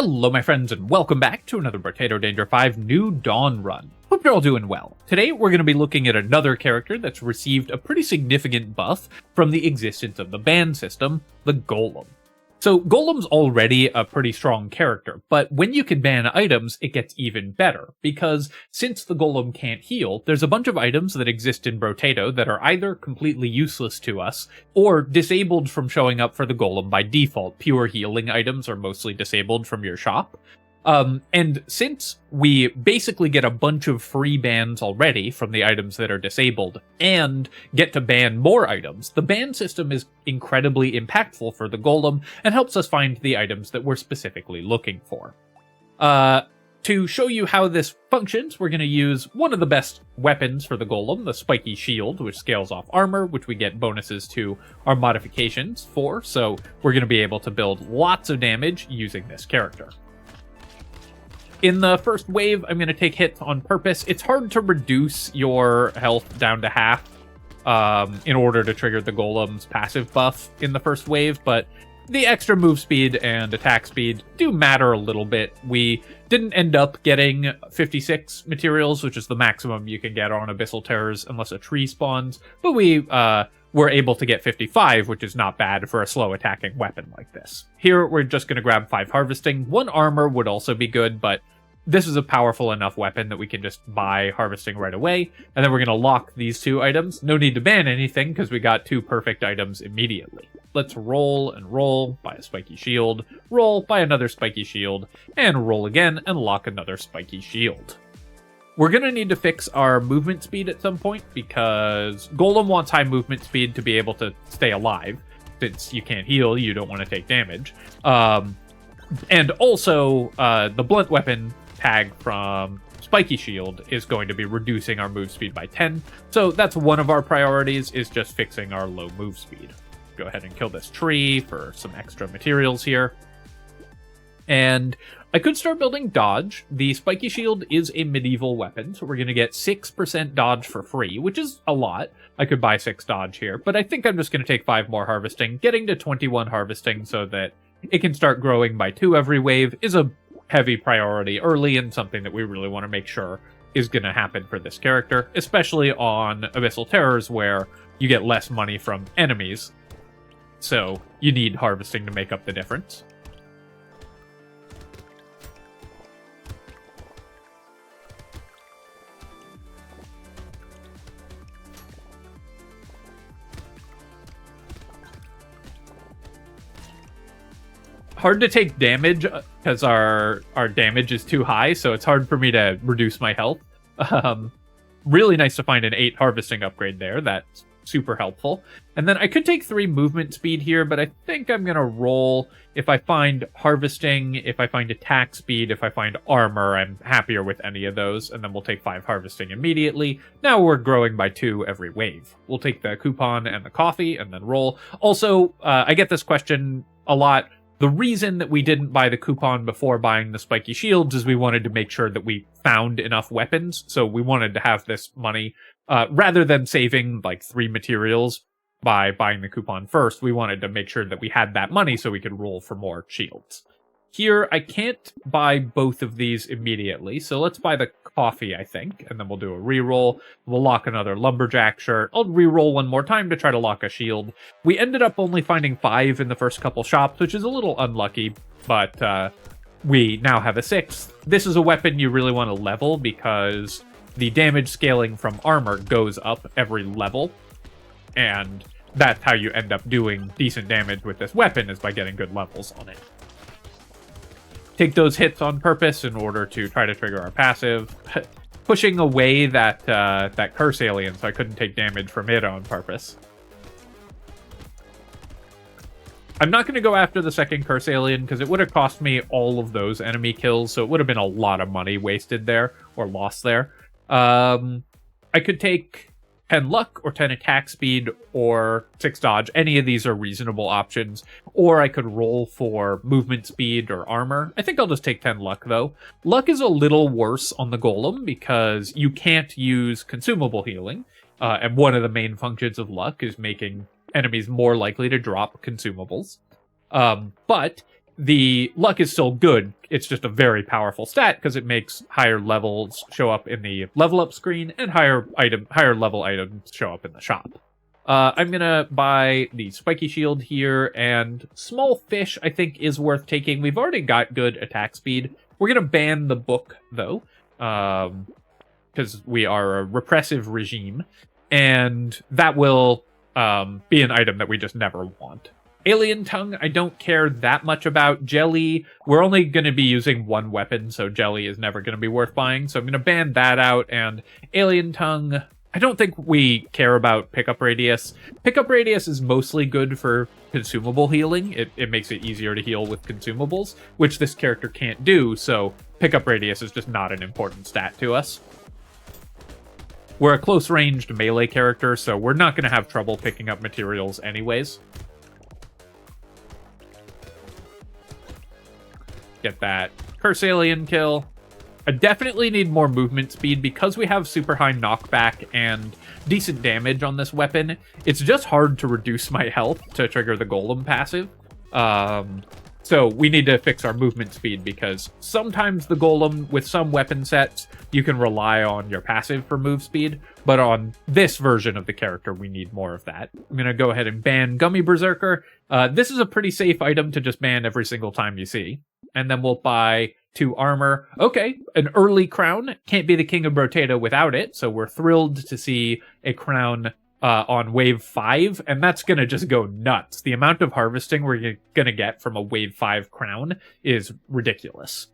Hello my friends and welcome back to another Brotato Danger 5 New Dawn run. Hope you're all doing well. Today we're going to be looking at another character that's received a pretty significant buff from the existence of the ban system, the Golem. So Golem's already a pretty strong character, but when you can ban items, it gets even better, because since the Golem can't heal, there's a bunch of items that exist in Brotato that are either completely useless to us, or disabled from showing up for the Golem by default. Pure healing items are mostly disabled from your shop. And since we basically get a bunch of free bans already from the items that are disabled, and get to ban more items, the ban system is incredibly impactful for the Golem, and helps us find the items that we're specifically looking for. To show you how this functions, we're going to use one of the best weapons for the Golem, the Spiky shield, which scales off armor, which we get bonuses to our modifications for, so we're going to be able to build lots of damage using this character. In the first wave, I'm going to take hits on purpose. It's hard to reduce your health down to half in order to trigger the Golem's passive buff in the first wave, but the extra move speed and attack speed do matter a little bit. We didn't end up getting 56 materials, which is the maximum you can get on Abyssal Terrors unless a tree spawns, but we were able to get 55, which is not bad for a slow attacking weapon like this. Here, we're just going to grab 5 harvesting. 1 armor would also be good, but this is a powerful enough weapon that we can just buy harvesting right away, and then we're going to lock these 2 items. No need to ban anything, because we got 2 perfect items immediately. Let's roll and roll, buy a spiky shield, roll, buy another spiky shield, and roll again and lock another spiky shield. We're going to need to fix our movement speed at some point, because Golem wants high movement speed to be able to stay alive. Since you can't heal, you don't want to take damage. And also, the blunt weapon tag from Spiky Shield is going to be reducing our move speed by 10. So that's one of our priorities, is just fixing our low move speed. Go ahead and kill this tree for some extra materials here. And I could start building dodge. The Spiky Shield is a medieval weapon, so we're going to get 6% dodge for free, which is a lot. I could buy 6 dodge here, but I think I'm just going to take 5 more harvesting. Getting to 21 harvesting so that it can start growing by 2 every wave is a heavy priority early, and something that we really want to make sure is going to happen for this character, especially on Abyssal Terrors, where you get less money from enemies, so you need harvesting to make up the difference. Hard to take damage because our damage is too high, so it's hard for me to reduce my health. Really nice to find an 8 harvesting upgrade there. That's super helpful. And then I could take 3 movement speed here, but I think I'm going to roll. If I find harvesting, if I find attack speed, if I find armor, I'm happier with any of those. And then we'll take 5 harvesting immediately. Now we're growing by 2 every wave. We'll take the coupon and the coffee and then roll. Also, I get this question a lot. The reason that we didn't buy the coupon before buying the spiky shields is we wanted to make sure that we found enough weapons, so we wanted to have this money. Rather than saving like 3 materials by buying the coupon first, we wanted to make sure that we had that money so we could roll for more shields. Here, I can't buy both of these immediately, so let's buy the coffee, I think, and then we'll do a reroll. We'll lock another lumberjack shirt. I'll reroll one more time to try to lock a shield. We ended up only finding 5 in the first couple shops, which is a little unlucky, but we now have a 6th. This is a weapon you really want to level, because the damage scaling from armor goes up every level, and that's how you end up doing decent damage with this weapon, is by getting good levels on it. Take those hits on purpose in order to try to trigger our passive, pushing away that curse alien so I couldn't take damage from it on purpose. I'm not going to go after the second curse alien because it would have cost me all of those enemy kills, so it would have been a lot of money wasted there, or lost there. I could take 10 luck or 10 attack speed or 6 dodge. Any of these are reasonable options. Or I could roll for movement speed or armor. I think I'll just take 10 luck though. Luck is a little worse on the Golem because you can't use consumable healing. And one of the main functions of luck is making enemies more likely to drop consumables. But The luck is still good. It's just a very powerful stat because it makes higher levels show up in the level up screen and higher level items show up in the shop. I'm gonna buy the Spiky shield here, and small fish I think is worth taking. We've already got good attack speed. We're gonna ban the book though, because we are a repressive regime, and that will be an item that we just never want. Alien Tongue, I don't care that much about. Jelly, we're only going to be using one weapon, so Jelly is never going to be worth buying. So I'm going to ban that out, and Alien Tongue, I don't think we care about Pickup Radius. Pickup Radius is mostly good for consumable healing. It makes it easier to heal with consumables, which this character can't do, so Pickup Radius is just not an important stat to us. We're a close-ranged melee character, so we're not going to have trouble picking up materials anyways. Get that Curse Alien kill. I definitely need more movement speed because we have super high knockback and decent damage on this weapon. It's just hard to reduce my health to trigger the Golem passive. So we need to fix our movement speed because sometimes the Golem, with some weapon sets, you can rely on your passive for move speed, but on this version of the character, we need more of that. I'm going to go ahead and ban Gummy Berserker. This is a pretty safe item to just ban every single time you see. And then we'll buy 2 armor. Okay, an early crown. Can't be the king of Brotato without it, so we're thrilled to see a crown on wave 5, and that's gonna just go nuts. The amount of harvesting we're gonna get from a wave 5 crown is ridiculous.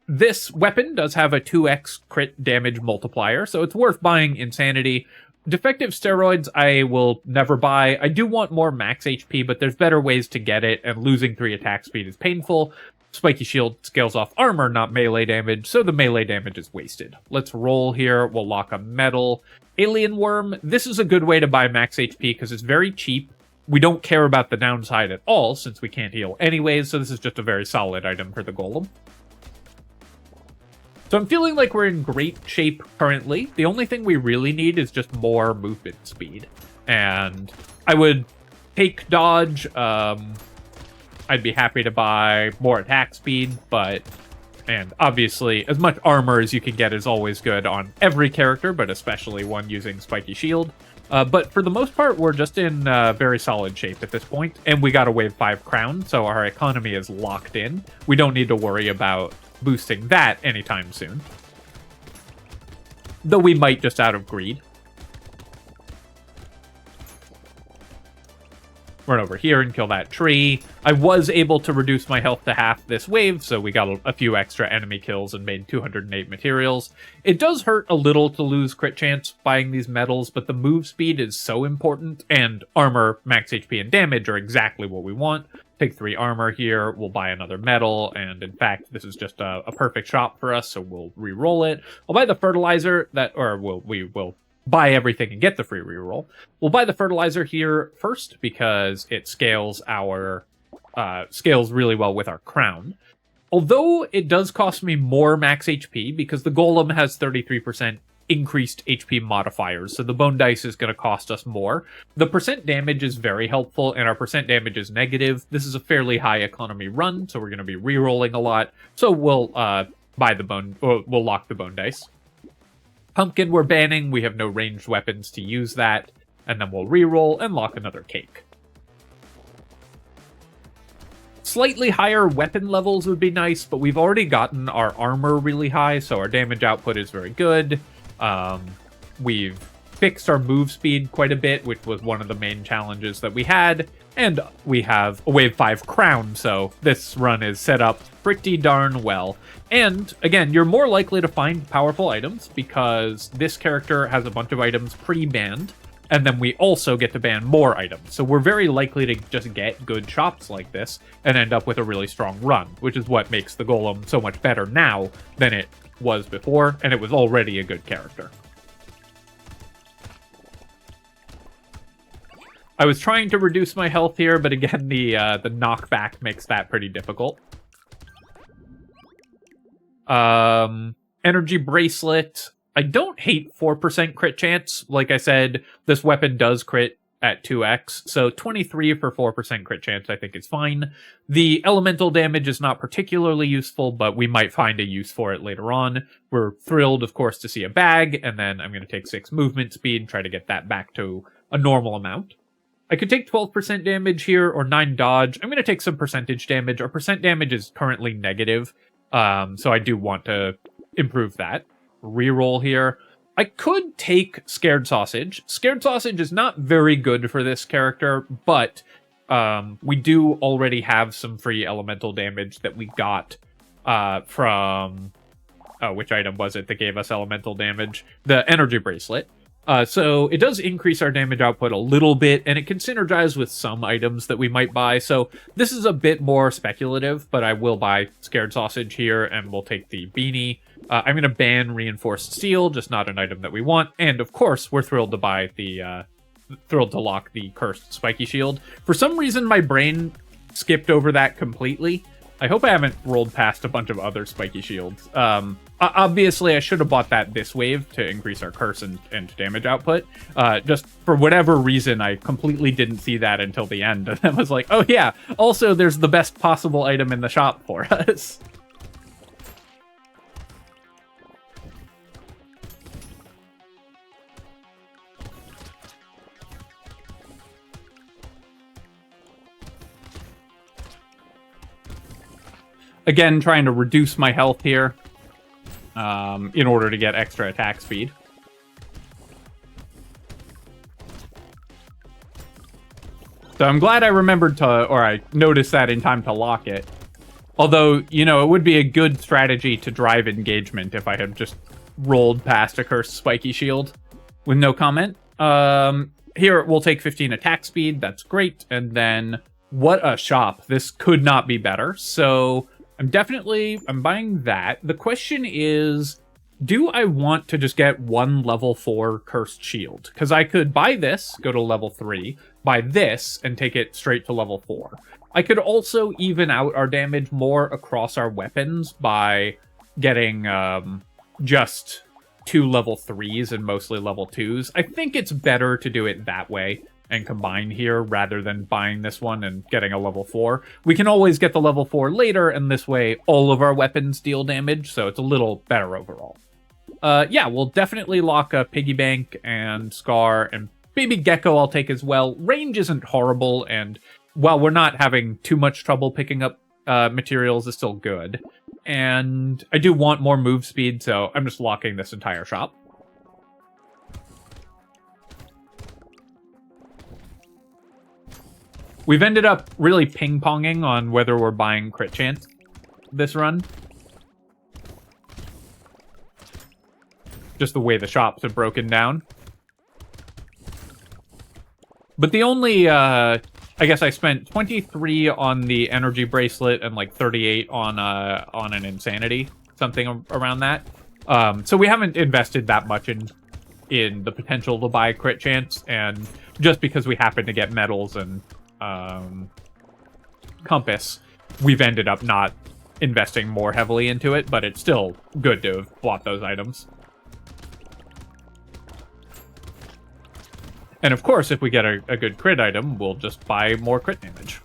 This weapon does have a 2x crit damage multiplier, so it's worth buying Insanity. Defective Steroids I will never buy. I do want more max HP, but there's better ways to get it, and losing 3 attack speed is painful. Spiky Shield scales off armor, not melee damage, so the melee damage is wasted. Let's roll here. We'll lock a metal. Alien Worm, this is a good way to buy max HP because it's very cheap. We don't care about the downside at all since we can't heal anyways, so this is just a very solid item for the Golem. So I'm feeling like we're in great shape currently. The only thing we really need is just more movement speed. And I would take dodge. I'd be happy to buy more attack speed, and obviously as much armor as you can get is always good on every character, but especially one using Spiky Shield. But for the most part, we're just in very solid shape at this point, and we got a wave 5 crown, so our economy is locked in. We don't need to worry about boosting that anytime soon. Though we might just out of greed. Run over here and kill that tree. I was able to reduce my health to half this wave, so we got a few extra enemy kills and made 208 materials. It does hurt a little to lose crit chance buying these medals, but the move speed is so important, and armor, max HP, and damage are exactly what we want. Take 3 armor here, we'll buy another medal, and in fact, this is just a perfect shop for us, so we'll re-roll it. I'll buy the fertilizer, we will buy everything and get the free reroll. We'll buy the fertilizer here first because it scales scales really well with our crown. Although it does cost me more max HP because the Golem has 33% increased HP modifiers, so the bone dice is going to cost us more. The percent damage is very helpful, and our percent damage is negative. This is a fairly high economy run, so we're going to be re-rolling a lot. So we'll we'll lock the bone dice. Pumpkin we're banning, we have no ranged weapons to use that, and then we'll re-roll and lock another cake. Slightly higher weapon levels would be nice, but we've already gotten our armor really high, so our damage output is very good. We've fixed our move speed quite a bit, which was one of the main challenges that we had, and we have a wave 5 crown, so this run is set up pretty darn well. And again, you're more likely to find powerful items because this character has a bunch of items pre-banned, and then we also get to ban more items. So we're very likely to just get good shops like this and end up with a really strong run, which is what makes the Golem so much better now than it was before, and it was already a good character. I was trying to reduce my health here, but again, the knockback makes that pretty difficult. Energy Bracelet. I don't hate 4% crit chance. Like I said, this weapon does crit at 2x, so 23 for 4% crit chance I think is fine. The elemental damage is not particularly useful, but we might find a use for it later on. We're thrilled, of course, to see a bag, and then I'm going to take 6 movement speed, try to get that back to a normal amount. I could take 12% damage here, or 9 dodge. I'm going to take some percentage damage. Our percent damage is currently negative, so I do want to improve that. Reroll here. I could take Scared Sausage. Scared Sausage is not very good for this character, but we do already have some free elemental damage that we got from... Oh, which item was it that gave us elemental damage? The Energy Bracelet. So it does increase our damage output a little bit, and it can synergize with some items that we might buy. So this is a bit more speculative, but I will buy Scared Sausage here, and we'll take the Beanie. I'm going to ban Reinforced Steel, just not an item that we want. And of course, we're thrilled to buy the, thrilled to lock the Cursed Spiky Shield. For some reason, my brain skipped over that completely. I hope I haven't rolled past a bunch of other Spiky Shields. Obviously, I should have bought that this wave to increase our curse and damage output. Just for whatever reason, I completely didn't see that until the end. And I was like, oh yeah, also there's the best possible item in the shop for us. Again, trying to reduce my health here in order to get extra attack speed. So I'm glad I remembered to, or I noticed that in time to lock it. Although, you know, it would be a good strategy to drive engagement if I had just rolled past a Cursed Spiky Shield with no comment. Here, we'll take 15 attack speed. That's great. And then, what a shop. This could not be better. So... I'm buying that. The question is, do I want to just get one level 4 Cursed Shield? Because I could buy this, go to level 3, buy this, and take it straight to level 4. I could also even out our damage more across our weapons by getting just 2 level 3s and mostly level 2s. I think it's better to do it that way and combine here rather than buying this one and getting a level 4. We can always get the level 4 later, and this way all of our weapons deal damage, so it's a little better overall. Yeah, we'll definitely lock a Piggy Bank and Scar, and Baby Gecko I'll take as well. Range isn't horrible, and while we're not having too much trouble picking up materials, it's still good. And I do want more move speed, so I'm just locking this entire shop. We've ended up really ping-ponging on whether we're buying crit chance this run. Just the way the shops have broken down. But the only, I guess I spent 23 on the energy bracelet and like 38 on an insanity, something around that. So we haven't invested that much in the potential to buy crit chance, and just because we happen to get medals and compass, we've ended up not investing more heavily into it, but it's still good to have bought those items. And of course, if we get a good crit item, we'll just buy more crit damage.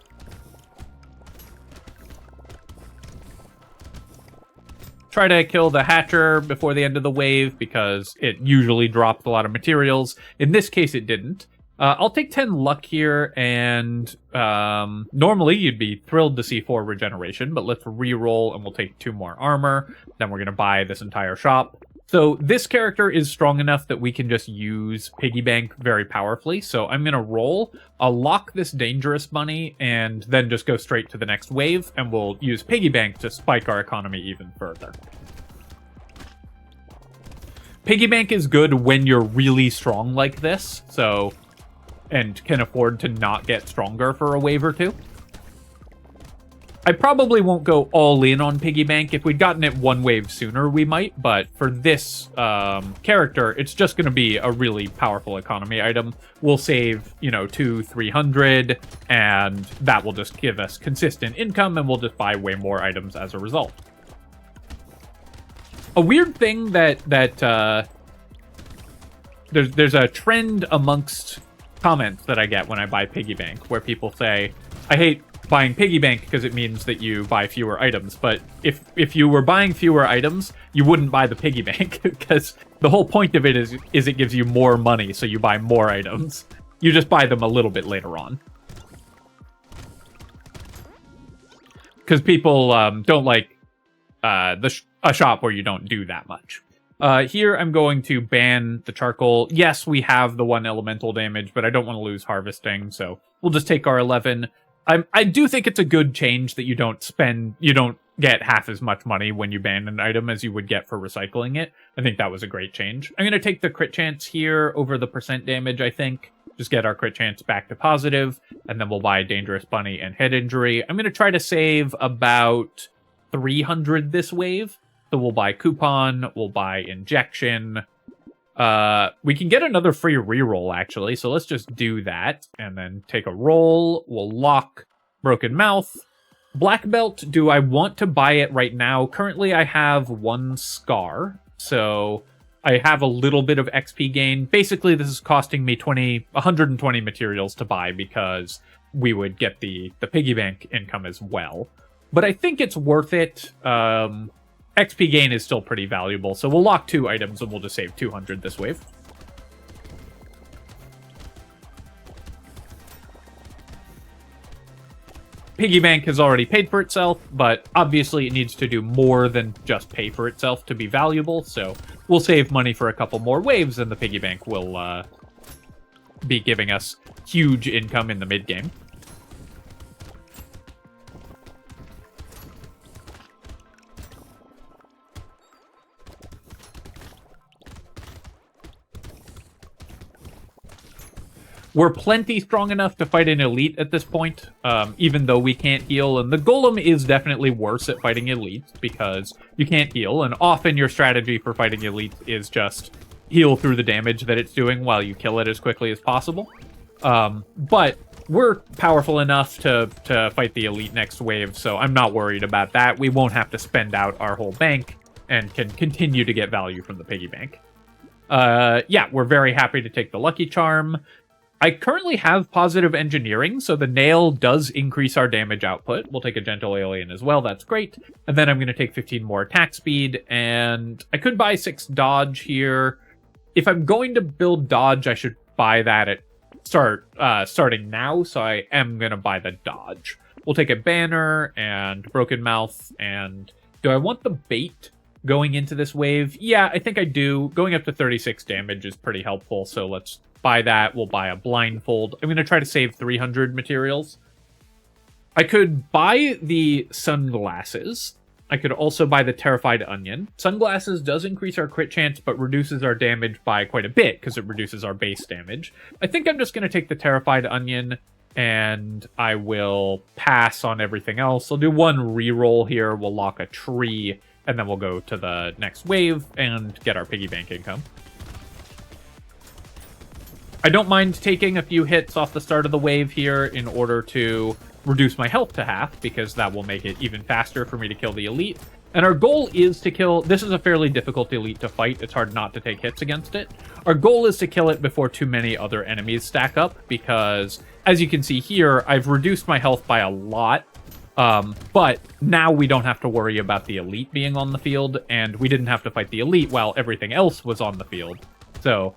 Try to kill the Hatcher before the end of the wave, because it usually drops a lot of materials. In this case, it didn't. I'll take 10 luck here, and normally you'd be thrilled to see 4 regeneration, but let's re-roll and we'll take 2 more armor. Then we're going to buy this entire shop. So this character is strong enough that we can just use Piggy Bank very powerfully. So I'm going to roll, I'll lock this Dangerous Bunny, and then just go straight to the next wave, and we'll use Piggy Bank to spike our economy even further. Piggy Bank is good when you're really strong like this, so... and can afford to not get stronger for a wave or two. I probably won't go all in on Piggy Bank. If we'd gotten it 1 wave sooner, we might, but for this character, it's just going to be a really powerful economy item. We'll save, you know, 200-300, and that will just give us consistent income, and we'll just buy way more items as a result. A weird thing that there's a trend amongst comments that I get when I buy Piggy Bank, where people say, I hate buying Piggy Bank because it means that you buy fewer items. But if you were buying fewer items, you wouldn't buy the Piggy Bank, because the whole point of it is it gives you more money, so you buy more items. You just buy them a little bit later on. Because people don't like a shop where you don't do that much. Here I'm going to ban the charcoal. Yes, we have the 1 elemental damage, but I don't want to lose harvesting, so we'll just take our 11. I do think it's a good change that you don't get half as much money when you ban an item as you would get for recycling it. I think that was a great change. I'm going to take the crit chance here over the percent damage, I think. Just get our crit chance back to positive, and then we'll buy Dangerous Bunny and Head Injury. I'm going to try to save about 300 this wave. So we'll buy Coupon, we'll buy Injection. We can get another free reroll, actually, so let's just do that. And then take a roll, we'll lock Broken Mouth. Black Belt, do I want to buy it right now? Currently I have 1 Scar, so I have a little bit of XP gain. Basically, this is costing me 120 materials to buy because we would get the Piggy Bank income as well. But I think it's worth it. XP gain is still pretty valuable, so we'll lock 2 items and we'll just save 200 this wave. Piggy Bank has already paid for itself, but obviously it needs to do more than just pay for itself to be valuable, so we'll save money for a couple more waves, and the Piggy Bank will be giving us huge income in the mid-game. We're plenty strong enough to fight an elite at this point, even though we can't heal. And the Golem is definitely worse at fighting elites because you can't heal. And often your strategy for fighting elites is just heal through the damage that it's doing while you kill it as quickly as possible. But we're powerful enough to fight the elite next wave, so I'm not worried about that. We won't have to spend out our whole bank and can continue to get value from the Piggy Bank. Yeah, we're very happy to take the Lucky Charm. I currently have positive engineering, so the nail does increase our damage output. We'll take a gentle alien as well, that's great. And then I'm going to take 15 more attack speed, and I could buy 6 dodge here. If I'm going to build dodge, I should buy that at starting now, so I am going to buy the dodge. We'll take a banner and broken mouth, and do I want the bait going into this wave? Yeah, I think I do. Going up to 36 damage is pretty helpful, so let's buy that. We'll buy a blindfold. I'm going to try to save 300 materials. I could buy the sunglasses. I could also buy the Terrified Onion. Sunglasses does increase our crit chance, but reduces our damage by quite a bit, because it reduces our base damage. I think I'm just going to take the Terrified Onion, and I will pass on everything else. I'll do 1 reroll here. We'll lock a tree, and then we'll go to the next wave and get our piggy bank income. I don't mind taking a few hits off the start of the wave here in order to reduce my health to half, because that will make it even faster for me to kill the elite. And our goal is to kill... This is a fairly difficult elite to fight. It's hard not to take hits against it. Our goal is to kill it before too many other enemies stack up, because, as you can see here, I've reduced my health by a lot. But now we don't have to worry about the elite being on the field, and we didn't have to fight the elite while everything else was on the field. So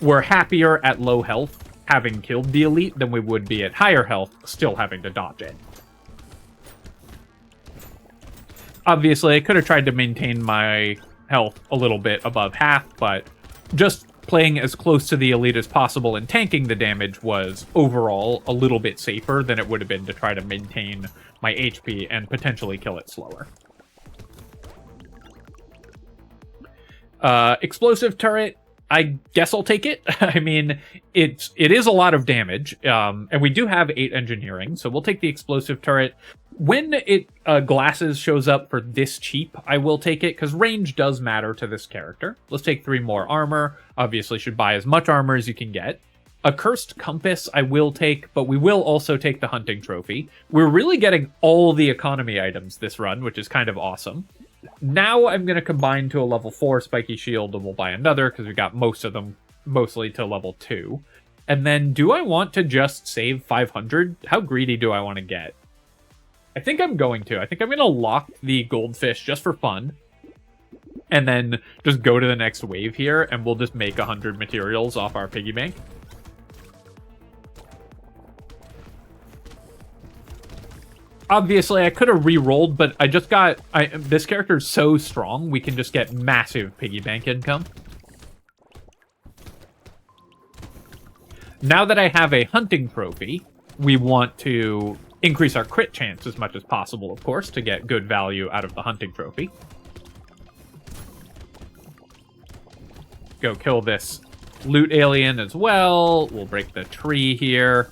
we're happier at low health having killed the elite than we would be at higher health still having to dodge it. Obviously, I could have tried to maintain my health a little bit above half, but just playing as close to the elite as possible and tanking the damage was overall a little bit safer than it would have been to try to maintain my HP and potentially kill it slower. Explosive turret, I guess I'll take it. I mean, it is a lot of damage, and we do have 8 engineering, so we'll take the explosive turret. When glasses shows up for this cheap, I will take it, because range does matter to this character. Let's take 3 more armor. Obviously should buy as much armor as you can get. A cursed compass I will take, but we will also take the hunting trophy. We're really getting all the economy items this run, which is kind of awesome. Now I'm going to combine to a level 4 spiky shield, and we'll buy another, because we got most of them mostly to level 2. And then do I want to just save 500? How greedy do I want to get? I think I'm going to. I think I'm going to lock the goldfish just for fun. And then just go to the next wave here, and we'll just make 100 materials off our piggy bank. Obviously, I could have re-rolled, but I just got... this character is so strong, we can just get massive piggy bank income. Now that I have a hunting trophy, we want to increase our crit chance as much as possible, of course, to get good value out of the hunting trophy. Go kill this loot alien as well. We'll break the tree here.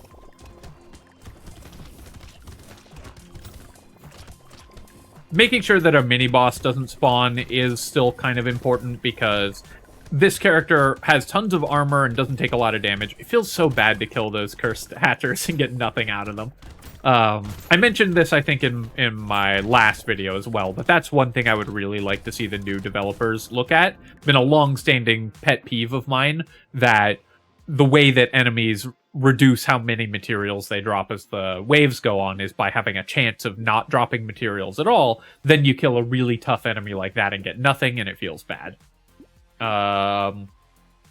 Making sure that a mini-boss doesn't spawn is still kind of important because this character has tons of armor and doesn't take a lot of damage. It feels so bad to kill those cursed hatchers and get nothing out of them. I mentioned this, I think, in my last video as well, but that's one thing I would really like to see the new developers look at. Been a long-standing pet peeve of mine that the way that enemies reduce how many materials they drop as the waves go on is by having a chance of not dropping materials at all. Then you kill a really tough enemy like that and get nothing, and it feels bad.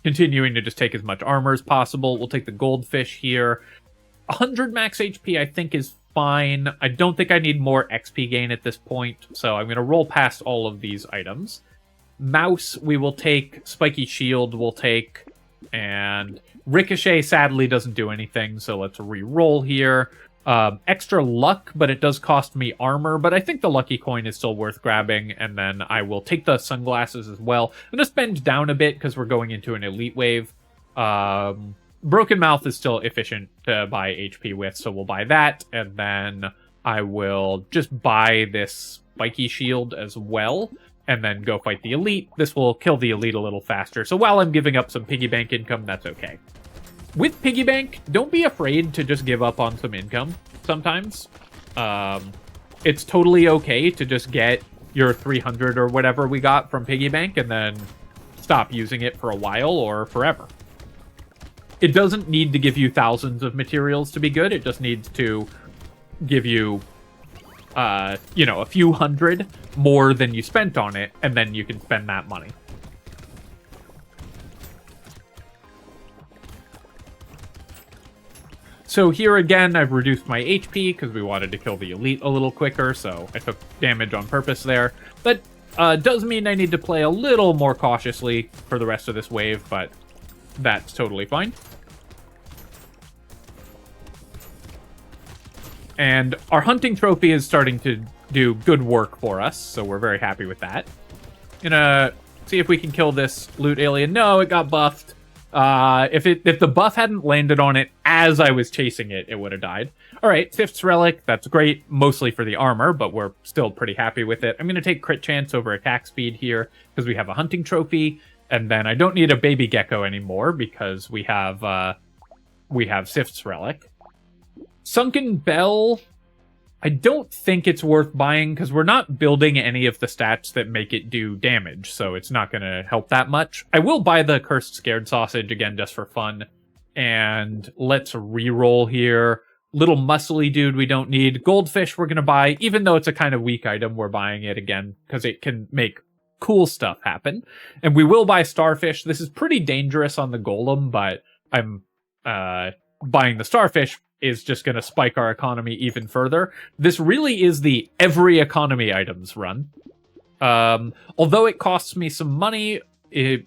Continuing to just take as much armor as possible. We'll take the goldfish here. 100 max HP I think is fine. I don't think I need more XP gain at this point, so I'm going to roll past all of these items. Mouse we will take. Spiky shield we'll take. And Ricochet sadly doesn't do anything, so let's re-roll here. Extra luck, but it does cost me armor, but I think the lucky coin is still worth grabbing, and then I will take the sunglasses as well. I'm going to spend down a bit because we're going into an elite wave. Broken Mouth is still efficient to buy HP with, so we'll buy that, and then I will just buy this Spiky shield as well, and then go fight the elite. This will kill the elite a little faster, so while I'm giving up some piggy bank income, that's okay. With piggy bank, don't be afraid to just give up on some income sometimes. It's totally okay to just get your 300 or whatever we got from piggy bank and then stop using it for a while or forever. It doesn't need to give you thousands of materials to be good. It just needs to give you, you know, a few hundred more than you spent on it, and then you can spend that money. So here again, I've reduced my HP because we wanted to kill the elite a little quicker, so I took damage on purpose there. That does mean I need to play a little more cautiously for the rest of this wave, but that's totally fine. And our hunting trophy is starting to do good work for us, so we're very happy with that. Gonna see if we can kill this loot alien. No, it got buffed. If the buff hadn't landed on it as I was chasing it, it would have died. Alright, Fifth's Relic, that's great, mostly for the armor, but we're still pretty happy with it. I'm gonna take crit chance over attack speed here, because we have a hunting trophy, and then I don't need a baby gecko anymore, because we have Fifth's Relic. Sunken Bell, I don't think it's worth buying, because we're not building any of the stats that make it do damage, so it's not going to help that much. I will buy the Cursed Scared Sausage again just for fun, and let's re-roll here. Little muscly dude we don't need. Goldfish we're going to buy, even though it's a kind of weak item, we're buying it again, because it can make cool stuff happen. And we will buy Starfish. This is pretty dangerous on the Golem, but I'm buying the Starfish is just going to spike our economy even further. This really is the every economy items run. Although it costs me some money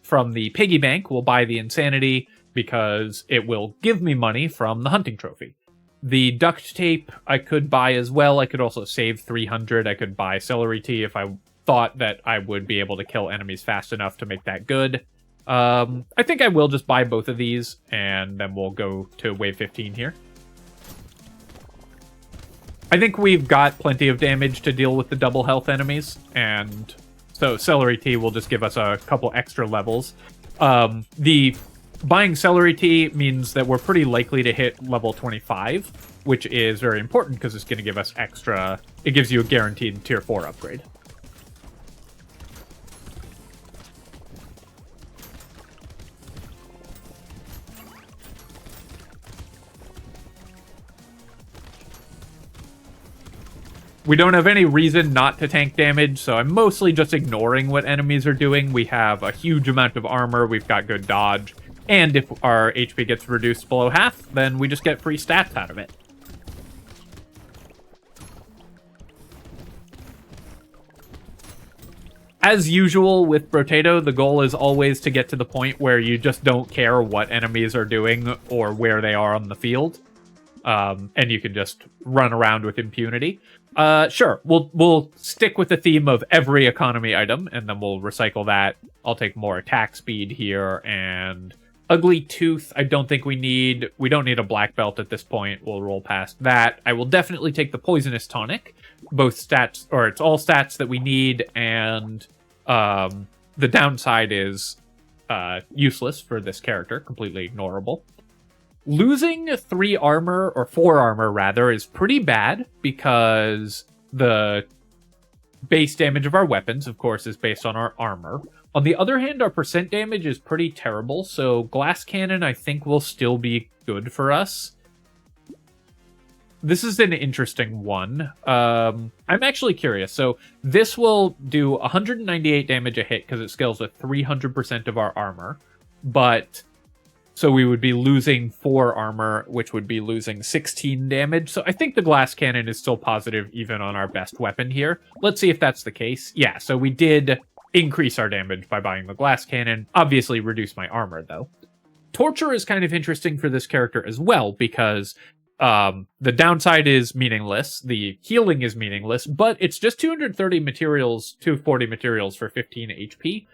from the piggy bank, we'll buy the Insanity because it will give me money from the hunting trophy. The duct tape I could buy as well. I could also save 300. I could buy celery tea if I thought that I would be able to kill enemies fast enough to make that good. I think I will just buy both of these, and then we'll go to wave 15 here. I think we've got plenty of damage to deal with the double health enemies, and so Celery Tea will just give us a couple extra levels. The buying Celery Tea means that we're pretty likely to hit level 25, which is very important because it's going to give us extra... It gives you a guaranteed tier 4 upgrade. We don't have any reason not to tank damage, so I'm mostly just ignoring what enemies are doing. We have a huge amount of armor, we've got good dodge, and if our HP gets reduced below half, then we just get free stats out of it. As usual with Brotato, the goal is always to get to the point where you just don't care what enemies are doing or where they are on the field. And you can just run around with impunity. Sure, we'll stick with the theme of every economy item, and then we'll recycle that. I'll take more attack speed here, and Ugly Tooth, I don't think we need. We don't need a black belt at this point. We'll roll past that. I will definitely take the Poisonous Tonic. Both stats, or it's all stats that we need, and the downside is useless for this character, completely ignorable. Losing 3 armor, or 4 armor rather, is pretty bad because the base damage of our weapons, of course, is based on our armor. On the other hand, our percent damage is pretty terrible, so Glass Cannon I think will still be good for us. This is an interesting one. I'm actually curious. So this will do 198 damage a hit because it scales with 300% of our armor. But, so we would be losing 4 armor, which would be losing 16 damage. So I think the Glass Cannon is still positive even on our best weapon here. Let's see if that's the case. Yeah, so we did increase our damage by buying the Glass Cannon. Obviously reduce my armor, though. Torture is kind of interesting for this character as well, because the downside is meaningless, the healing is meaningless, but it's just 230 materials, 240 materials for 15 HP,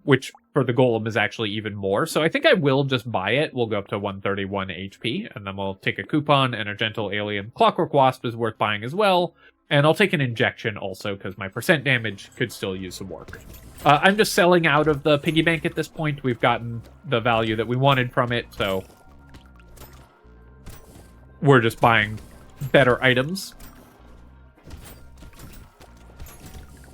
which for the Golem is actually even more. So I think I will just buy it. We'll go up to 131 HP, and then we'll take a coupon and a Gentle Alien. Clockwork Wasp is worth buying as well, and I'll take an injection also, because my percent damage could still use some work. I'm just selling out of the piggy bank at this point. We've gotten the value that we wanted from it, so we're just buying better items.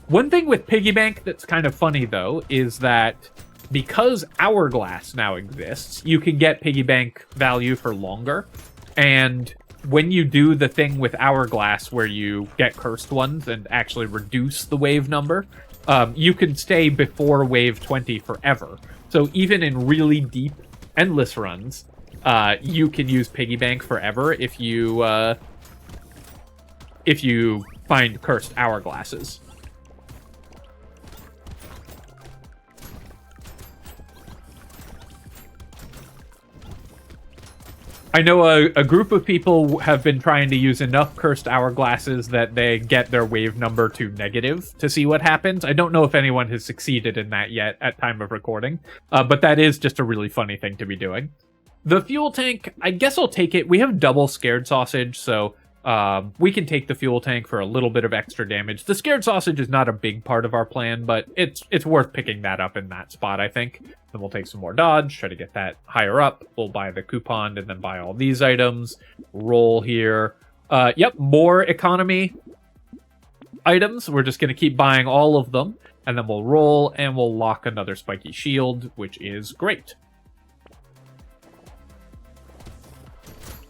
One thing with Piggy Bank that's kind of funny, though, is that because Hourglass now exists, you can get Piggy Bank value for longer. And when you do the thing with Hourglass where you get cursed ones and actually reduce the wave number, you can stay before wave 20 forever. So even in really deep, endless runs, you can use Piggy Bank forever if you find cursed hourglasses. I know a group of people have been trying to use enough cursed hourglasses that they get their wave number to negative to see what happens. I don't know if anyone has succeeded in that yet at time of recording, but that is just a really funny thing to be doing. The fuel tank, I guess I'll take it. We have double Scared Sausage, so we can take the fuel tank for a little bit of extra damage. The Scared Sausage is not a big part of our plan, but it's worth picking that up in that spot, I think. Then we'll take some more dodge, try to get that higher up. We'll buy the coupon and then buy all these items. Roll here. Yep, more economy items. We're just going to keep buying all of them. And then we'll roll and we'll lock another Spiky Shield, which is great.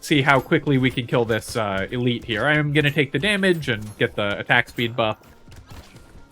See how quickly we can kill this elite here. I am going to take the damage and get the attack speed buff.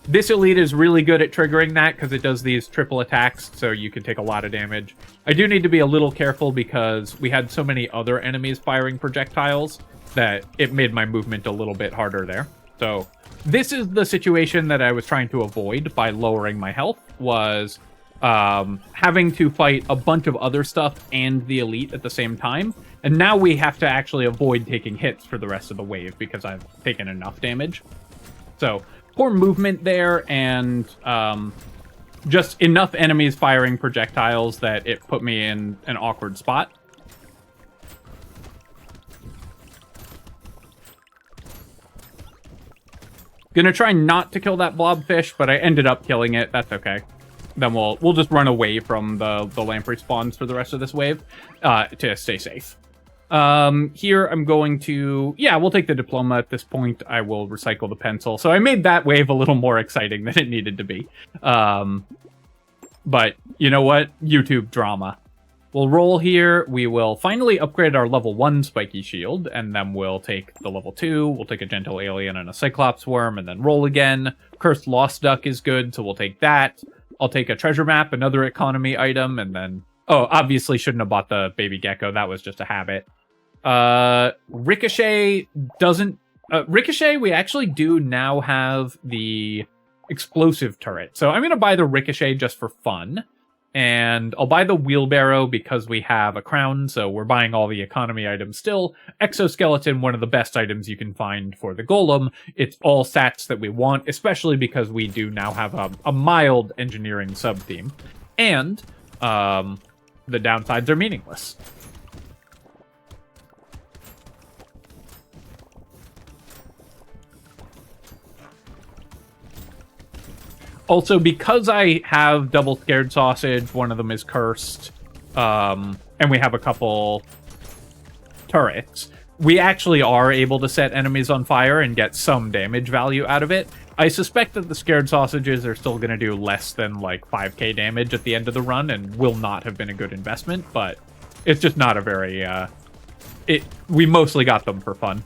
This elite is really good at triggering that because it does these triple attacks, so you can take a lot of damage. I do need to be a little careful because we had so many other enemies firing projectiles that it made my movement a little bit harder there. So this is the situation that I was trying to avoid by lowering my health, was having to fight a bunch of other stuff and the elite at the same time. And now we have to actually avoid taking hits for the rest of the wave because I've taken enough damage. So poor movement there, and just enough enemies firing projectiles that it put me in an awkward spot. Gonna try not to kill that blobfish, but I ended up killing it. That's okay. Then we'll just run away from the lamprey spawns for the rest of this wave to stay safe. Here I'm going to, yeah, we'll take the diploma at this point. I will recycle the pencil. So I made that wave a little more exciting than it needed to be. But you know what? YouTube drama. We'll roll here. We will finally upgrade our level 1 Spiky Shield, and then we'll take the level 2. We'll take a Gentle Alien and a Cyclops Worm, and then roll again. Cursed Lost Duck is good, so we'll take that. I'll take a Treasure Map, another economy item, and then... Oh, obviously shouldn't have bought the Baby Gecko. That was just a habit. Ricochet doesn't... Ricochet, we actually do now have the explosive turret. So I'm going to buy the Ricochet just for fun. And I'll buy the Wheelbarrow because we have a crown, so we're buying all the economy items still. Exoskeleton, one of the best items you can find for the Golem. It's all stats that we want, especially because we do now have a mild engineering sub-theme. And the downsides are meaningless. Also, because I have double scared sausage, one of them is cursed, and we have a couple turrets, we actually are able to set enemies on fire and get some damage value out of it. I suspect that the scared sausages are still going to do less than like 5k damage at the end of the run and will not have been a good investment, but it's just not a very... we mostly got them for fun.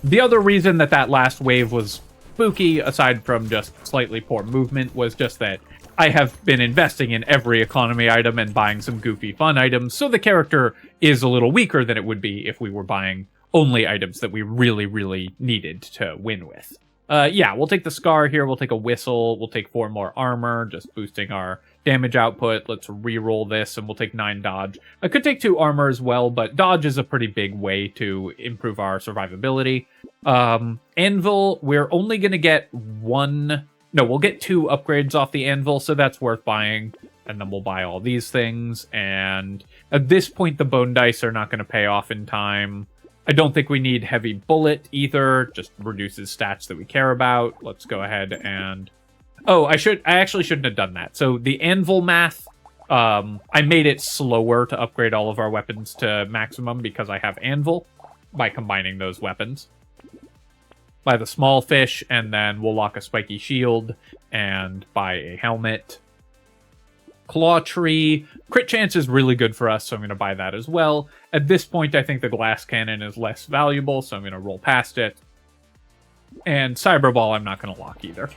The other reason that last wave was spooky, aside from just slightly poor movement, was just that I have been investing in every economy item and buying some goofy fun items, so the character is a little weaker than it would be if we were buying only items that we really, really needed to win with. Yeah, we'll take the Scar here, we'll take a Whistle, we'll take 4 more armor, just boosting our damage output. Let's re-roll this, and we'll take 9 dodge. I could take 2 armor as well, but dodge is a pretty big way to improve our survivability. Anvil, we're only going to get 1... No, we'll get 2 upgrades off the Anvil, so that's worth buying. And then we'll buy all these things, and at this point the Bone Dice are not going to pay off in time. I don't think we need Heavy Bullet either, just reduces stats that we care about. Let's go ahead and... Oh, I actually shouldn't have done that. So the Anvil math, I made it slower to upgrade all of our weapons to maximum because I have Anvil by combining those weapons. Buy the Small Fish, and then we'll lock a Spiky Shield and buy a helmet. Claw Tree. Crit chance is really good for us, so I'm going to buy that as well. At this point, I think the Glass Cannon is less valuable, so I'm going to roll past it. And Cyber Ball I'm not going to lock either.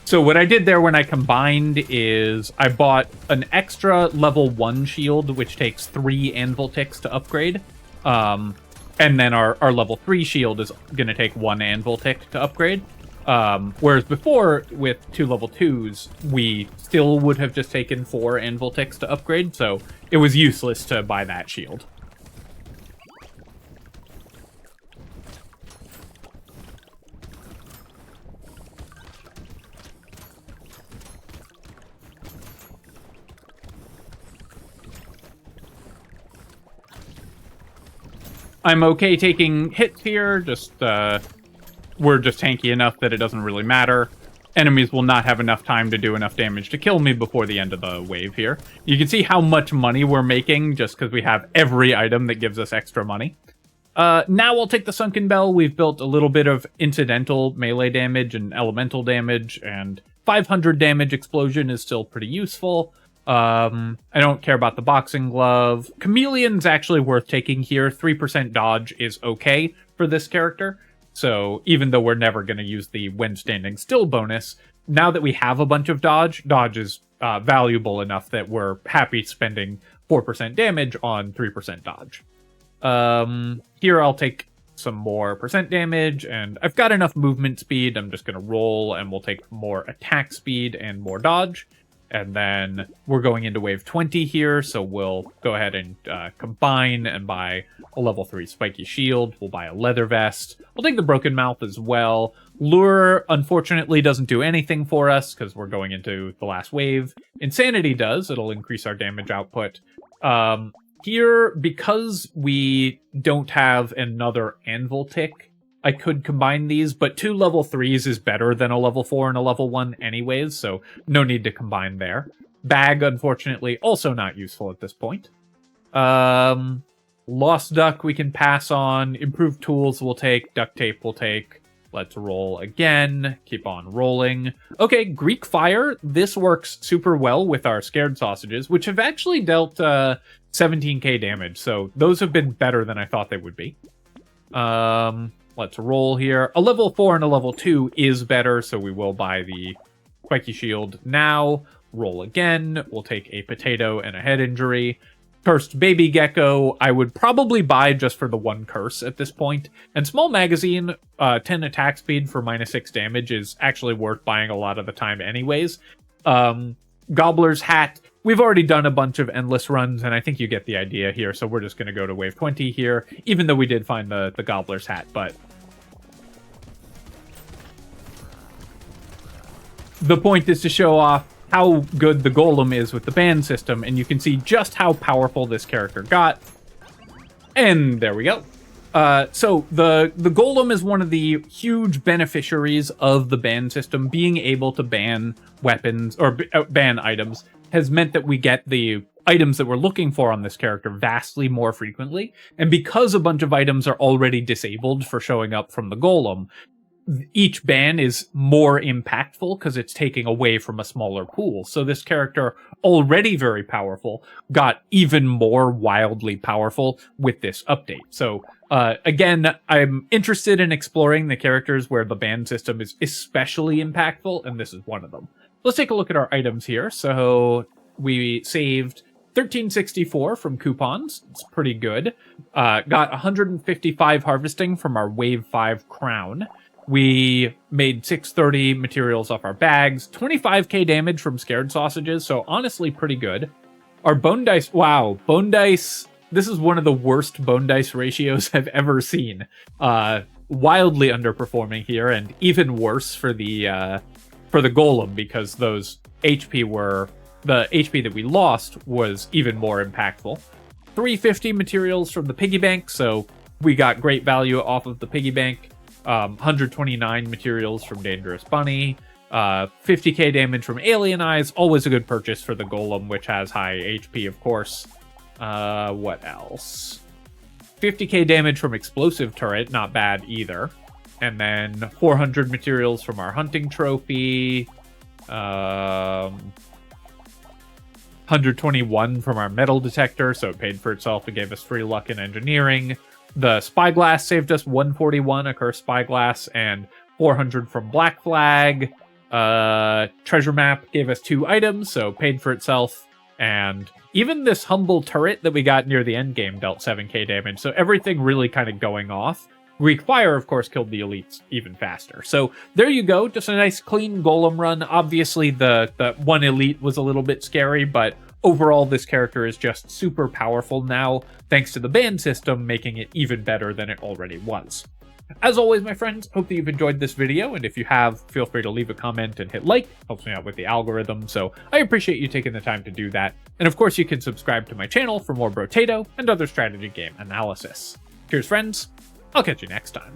So what I did there when I combined is I bought an extra level 1 shield, which takes 3 anvil ticks to upgrade. And then our level 3 shield is going to take 1 anvil tick to upgrade. Whereas before, with 2 level 2s, we still would have just taken 4 anvil ticks to upgrade, so it was useless to buy that shield. I'm okay taking hits here, we're just tanky enough that it doesn't really matter. Enemies will not have enough time to do enough damage to kill me before the end of the wave here. You can see how much money we're making just because we have every item that gives us extra money. Now we'll take the Sunken Bell. We've built a little bit of incidental melee damage and elemental damage, and 500 damage explosion is still pretty useful. I don't care about the Boxing Glove. Chameleon's actually worth taking here. 3% dodge is okay for this character. So even though we're never going to use the when standing still bonus, now that we have a bunch of dodge is valuable enough that we're happy spending 4% damage on 3% dodge. Here I'll take some more percent damage, and I've got enough movement speed. I'm just going to roll, and we'll take more attack speed and more dodge. And then we're going into wave 20 here, so we'll go ahead and combine and buy a level 3 Spiky Shield. We'll buy a Leather Vest. We'll take the Broken Mouth as well. Lure, unfortunately, doesn't do anything for us because we're going into the last wave. Insanity does. It'll increase our damage output. Here, because we don't have another Anvil tick, I could combine these, but 2 level 3s is better than a level 4 and a level 1 anyways, so no need to combine there. Bag, unfortunately, also not useful at this point. Lost Duck we can pass on. Improved Tools we'll take. Duct Tape we'll take. Let's roll again. Keep on rolling. Okay, Greek Fire. This works super well with our Scared Sausages, which have actually dealt 17k damage. So those have been better than I thought they would be. Let's roll here. A level 4 and a level 2 is better, so we will buy the Spiky Shield now. Roll again. We'll take a potato and a head injury. Cursed Baby Gecko, I would probably buy just for the 1 curse at this point. And Small Magazine, 10 attack speed for -6 damage is actually worth buying a lot of the time anyways. Gobbler's Hat, we've already done a bunch of endless runs, and I think you get the idea here, so we're just going to go to wave 20 here, even though we did find the Gobbler's Hat, but the point is to show off how good the Golem is with the band system, and you can see just how powerful this character got. And there we go. So the Golem is one of the huge beneficiaries of the ban system. Being able to ban weapons, or ban items, has meant that we get the items that we're looking for on this character vastly more frequently. And because a bunch of items are already disabled for showing up from the Golem, each ban is more impactful because it's taking away from a smaller pool. So this character, already very powerful, got even more wildly powerful with this update. So again, I'm interested in exploring the characters where the ban system is especially impactful, and this is one of them. Let's take a look at our items here. So we saved 1364 from coupons. It's pretty good. Got 155 harvesting from our Wave 5 crown. We made 630 materials off our bags, 25k damage from Scared Sausages, so honestly pretty good. Our bone dice, wow, bone dice, this is one of the worst bone dice ratios I've ever seen. Wildly underperforming here, and even worse for the Golem, because those HP the HP that we lost was even more impactful. 350 materials from the piggy bank, so we got great value off of the piggy bank. 129 materials from Dangerous Bunny, 50k damage from Alien Eyes, always a good purchase for the Golem, which has high HP, of course. What else? 50k damage from Explosive Turret, not bad either. And then 400 materials from our Hunting Trophy, 121 from our Metal Detector, so it paid for itself. It gave us free luck in engineering. The Spyglass saved us 141, a Cursed Spyglass, and 400 from Black Flag. Treasure Map gave us 2 items, so paid for itself. And even this Humble Turret that we got near the end game dealt 7k damage, so everything really kind of going off. Greek Fire, of course, killed the elites even faster. So there you go, just a nice clean Golem run. Obviously, the one elite was a little bit scary, but overall, this character is just super powerful now, thanks to the ban system, making it even better than it already was. As always, my friends, hope that you've enjoyed this video, and if you have, feel free to leave a comment and hit like. Helps me out with the algorithm, so I appreciate you taking the time to do that. And of course, you can subscribe to my channel for more Brotato and other strategy game analysis. Cheers, friends. I'll catch you next time.